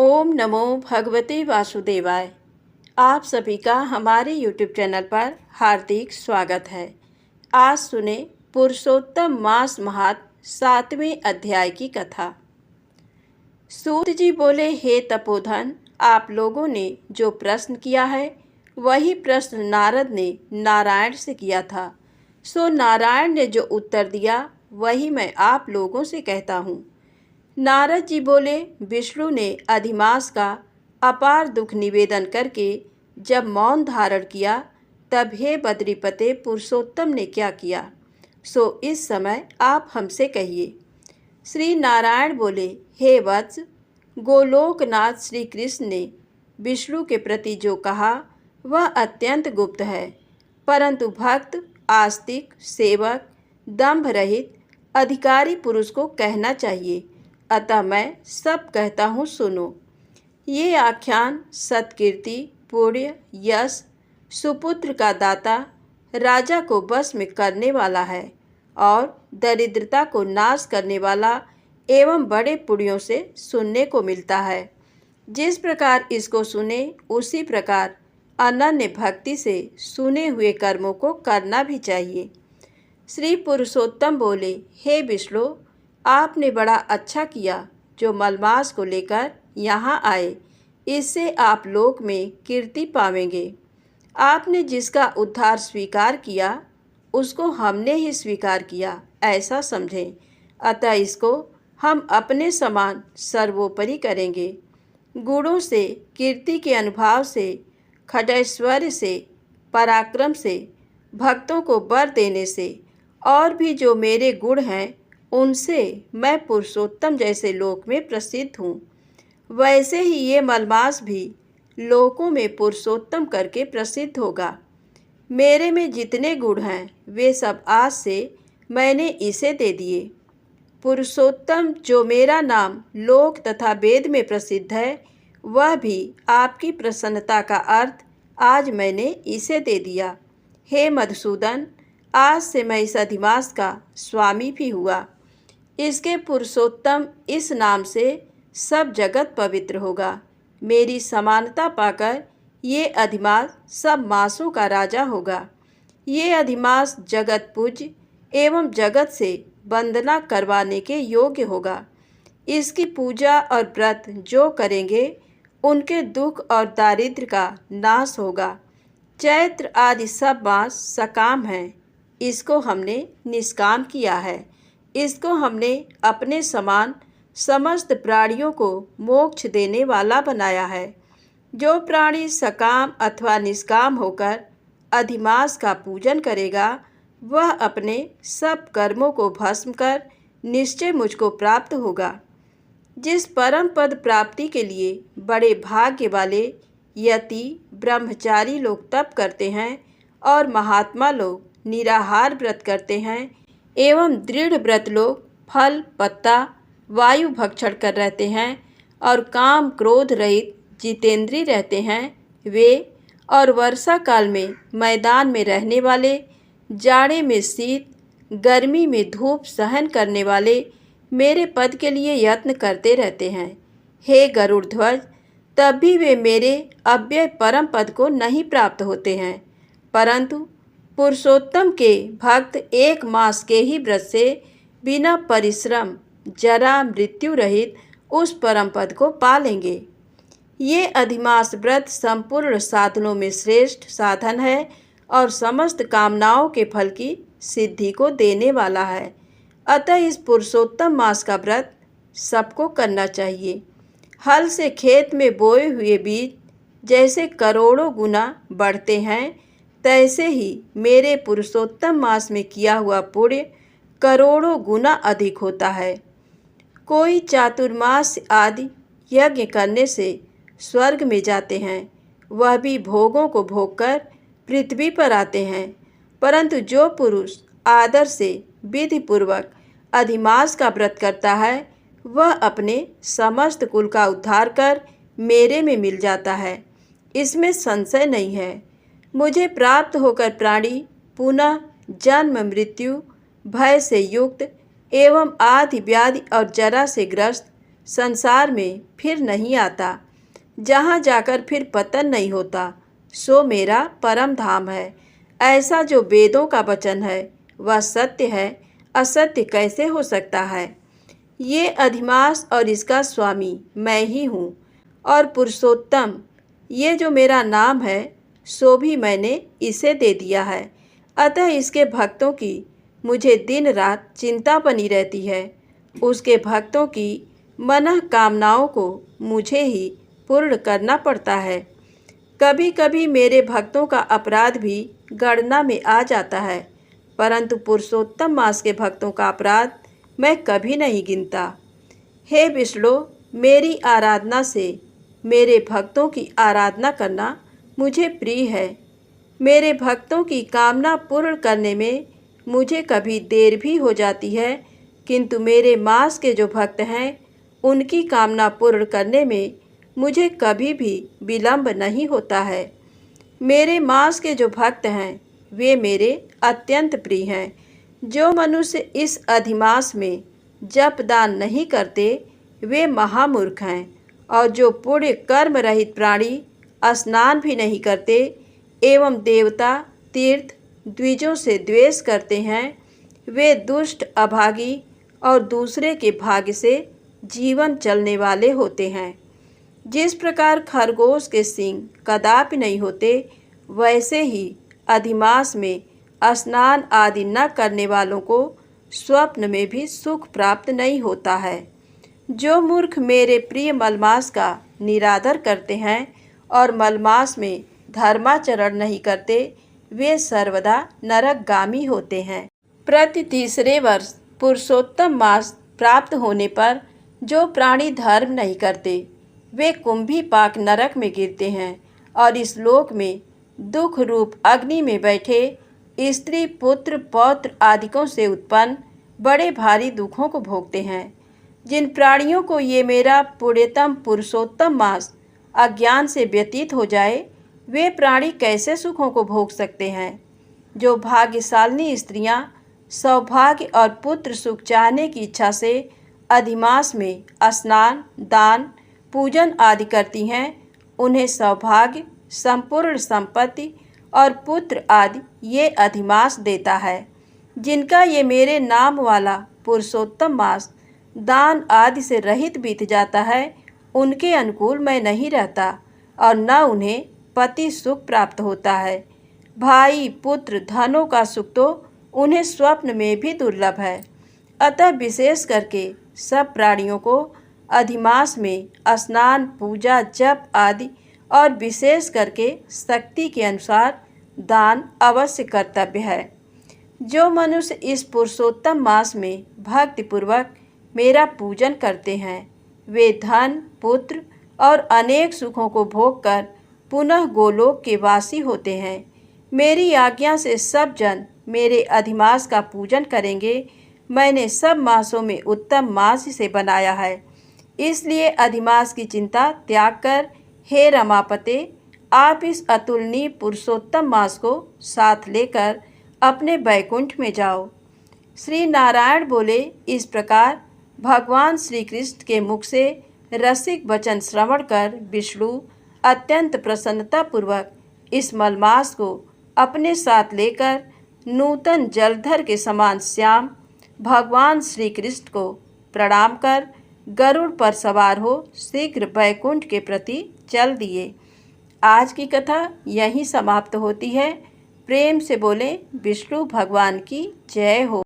ओम नमो भगवते वासुदेवाय। आप सभी का हमारे YouTube चैनल पर हार्दिक स्वागत है। आज सुने पुरुषोत्तम मास महात्म्य 7वें अध्याय की कथा। सूत जी बोले, हे तपोधन, आप लोगों ने जो प्रश्न किया है वही प्रश्न नारद ने नारायण से किया था। सो नारायण ने जो उत्तर दिया वही मैं आप लोगों से कहता हूँ। नारद जी बोले, विष्णु ने अधिमास का अपार दुख निवेदन करके जब मौन धारण किया तब हे बद्रीपते पुरुषोत्तम ने क्या किया, सो इस समय आप हमसे कहिए। श्री नारायण बोले, हे वत्स, गोलोकनाथ श्री कृष्ण ने विष्णु के प्रति जो कहा वह अत्यंत गुप्त है, परंतु भक्त, आस्तिक, सेवक, दंभ रहित अधिकारी पुरुष को कहना चाहिए। अतः मैं सब कहता हूँ, सुनो। ये आख्यान सत्कीर्ति, पुण्य, यश, सुपुत्र का दाता, राजा को बस में करने वाला है और दरिद्रता को नाश करने वाला एवं बड़े पुण्यों से सुनने को मिलता है। जिस प्रकार इसको सुने उसी प्रकार अनन्य भक्ति से सुने हुए कर्मों को करना भी चाहिए। श्री पुरुषोत्तम बोले, हे विष्णु, आपने बड़ा अच्छा किया जो मलमास को लेकर यहाँ आए, इससे आप लोक में कीर्ति पावेंगे। आपने जिसका उद्धार स्वीकार किया उसको हमने ही स्वीकार किया, ऐसा समझें। अतः इसको हम अपने समान सर्वोपरि करेंगे। गुणों से, कीर्ति के अनुभव से, खटैश्वर्य से, पराक्रम से, भक्तों को वर देने से और भी जो मेरे गुण हैं उनसे मैं पुरुषोत्तम जैसे लोक में प्रसिद्ध हूँ। वैसे ही ये मलमास भी लोकों में पुरुषोत्तम करके प्रसिद्ध होगा। मेरे में जितने गुण हैं वे सब आज से मैंने इसे दे दिए। पुरुषोत्तम जो मेरा नाम लोक तथा वेद में प्रसिद्ध है वह भी आपकी प्रसन्नता का अर्थ आज मैंने इसे दे दिया। हे मधुसूदन, आज से मैं इस अधिमास का स्वामी भी हुआ। इसके पुरुषोत्तम इस नाम से सब जगत पवित्र होगा। मेरी समानता पाकर ये अधिमास सब मासों का राजा होगा। ये अधिमास जगत पूज्य एवं जगत से वंदना करवाने के योग्य होगा। इसकी पूजा और व्रत जो करेंगे उनके दुख और दारिद्र्य का नाश होगा। चैत्र आदि सब मास सकाम हैं, इसको हमने निष्काम किया है। इसको हमने अपने समान समस्त प्राणियों को मोक्ष देने वाला बनाया है। जो प्राणी सकाम अथवा निष्काम होकर अधिमास का पूजन करेगा वह अपने सब कर्मों को भस्म कर निश्चय मुझको प्राप्त होगा। जिस परम पद प्राप्ति के लिए बड़े भाग्य वाले यति, ब्रह्मचारी लोग तप करते हैं और महात्मा लोग निराहार व्रत करते हैं एवं दृढ़ व्रत लोग फल, पत्ता, वायु भक्षण कर रहते हैं और काम क्रोध रहित जितेंद्रीय रहते हैं, वे और वर्षा काल में मैदान में रहने वाले, जाड़े में शीत, गर्मी में धूप सहन करने वाले मेरे पद के लिए यत्न करते रहते हैं। हे गरुड़ ध्वज, तब भी वे मेरे अव्यय परम पद को नहीं प्राप्त होते हैं, परंतु पुरुषोत्तम के भक्त एक मास के ही व्रत से बिना परिश्रम, जरा, मृत्यु रहित उस परम पद को पा लेंगे। ये अधिमास व्रत संपूर्ण साधनों में श्रेष्ठ साधन है और समस्त कामनाओं के फल की सिद्धि को देने वाला है। अतः इस पुरुषोत्तम मास का व्रत सबको करना चाहिए। हल से खेत में बोए हुए बीज जैसे करोड़ों गुना बढ़ते हैं, तैसे ही मेरे पुरुषोत्तम मास में किया हुआ पुण्य करोड़ों गुना अधिक होता है। कोई चातुर्मास आदि यज्ञ करने से स्वर्ग में जाते हैं, वह भी भोगों को भोगकर पृथ्वी पर आते हैं, परंतु जो पुरुष आदर से विधि पूर्वक अधिमास का व्रत करता है वह अपने समस्त कुल का उद्धार कर मेरे में मिल जाता है। इसमें संशय नहीं है। मुझे प्राप्त होकर प्राणी पुनः जन्म, मृत्यु, भय से युक्त एवं आदि व्याधि और जरा से ग्रस्त संसार में फिर नहीं आता, जहाँ जाकर फिर पतन नहीं होता, सो मेरा परम धाम है। ऐसा जो वेदों का वचन है वह सत्य है, असत्य कैसे हो सकता है। ये अधिमास और इसका स्वामी मैं ही हूँ, और पुरुषोत्तम ये जो मेरा नाम है सो भी मैंने इसे दे दिया है। अतः इसके भक्तों की मुझे दिन रात चिंता बनी रहती है। उसके भक्तों की मनः कामनाओं को मुझे ही पूर्ण करना पड़ता है। कभी कभी मेरे भक्तों का अपराध भी गणना में आ जाता है, परंतु पुरुषोत्तम मास के भक्तों का अपराध मैं कभी नहीं गिनता। हे विष्णु, मेरी आराधना से मेरे भक्तों की आराधना करना मुझे प्रिय है। मेरे भक्तों की कामना पूर्ण करने में मुझे कभी देर भी हो जाती है, किंतु मेरे मास के जो भक्त हैं उनकी कामना पूर्ण करने में मुझे कभी भी विलंब नहीं होता है। मेरे मास के जो भक्त हैं वे मेरे अत्यंत प्रिय हैं। जो मनुष्य इस अधिमास में जप दान नहीं करते वे महामूर्ख हैं, और जो पुण्य कर्म रहित प्राणी स्नान भी नहीं करते एवं देवता तीर्थ द्विजों से द्वेष करते हैं वे दुष्ट अभागी और दूसरे के भाग्य से जीवन चलने वाले होते हैं। जिस प्रकार खरगोश के सींग कदापि नहीं होते, वैसे ही अधिमास में स्नान आदि न करने वालों को स्वप्न में भी सुख प्राप्त नहीं होता है। जो मूर्ख मेरे प्रिय मलमास का निरादर करते हैं और मलमास में धर्माचरण नहीं करते वे सर्वदा नरकगामी होते हैं। प्रति तीसरे वर्ष पुरुषोत्तम मास प्राप्त होने पर जो प्राणी धर्म नहीं करते वे कुंभी पाक नरक में गिरते हैं और इस लोक में दुख रूप अग्नि में बैठे स्त्री पुत्र पौत्र आदिकों से उत्पन्न बड़े भारी दुखों को भोगते हैं। जिन प्राणियों को ये मेरा पुण्यतम पुरुषोत्तम मास अज्ञान से व्यतीत हो जाए वे प्राणी कैसे सुखों को भोग सकते हैं। जो भाग्यशालिनी स्त्रियां सौभाग्य और पुत्र सुख चाहने की इच्छा से अधिमास में स्नान दान पूजन आदि करती हैं उन्हें सौभाग्य संपूर्ण संपत्ति और पुत्र आदि ये अधिमास देता है। जिनका ये मेरे नाम वाला पुरुषोत्तम मास दान आदि से रहित बीत जाता है उनके अनुकूल मैं नहीं रहता और न उन्हें पति सुख प्राप्त होता है। भाई पुत्र धनों का सुख तो उन्हें स्वप्न में भी दुर्लभ है। अतः विशेष करके सब प्राणियों को अधिमास में स्नान पूजा जप आदि और विशेष करके शक्ति के अनुसार दान अवश्य कर्तव्य है। जो मनुष्य इस पुरुषोत्तम मास में भक्तिपूर्वक मेरा पूजन करते हैं वे धन पुत्र और अनेक सुखों को भोग कर पुनः गोलोक के वासी होते हैं। मेरी आज्ञा से सब जन मेरे अधिमास का पूजन करेंगे। मैंने सब मासों में उत्तम मास इसे बनाया है, इसलिए अधिमास की चिंता त्याग कर हे रमापते आप इस अतुलनीय पुरुषोत्तम मास को साथ लेकर अपने बैकुंठ में जाओ। श्री नारायण बोले। इस प्रकार भगवान श्री कृष्ण के मुख से रसिक वचन श्रवण कर विष्णु अत्यंत प्रसन्नतापूर्वक इस मलमास को अपने साथ लेकर नूतन जलधर के समान श्याम भगवान श्री कृष्ण को प्रणाम कर गरुड़ पर सवार हो शीघ्र बैकुंठ के प्रति चल दिए। आज की कथा यहीं समाप्त होती है। प्रेम से बोले विष्णु भगवान की जय हो।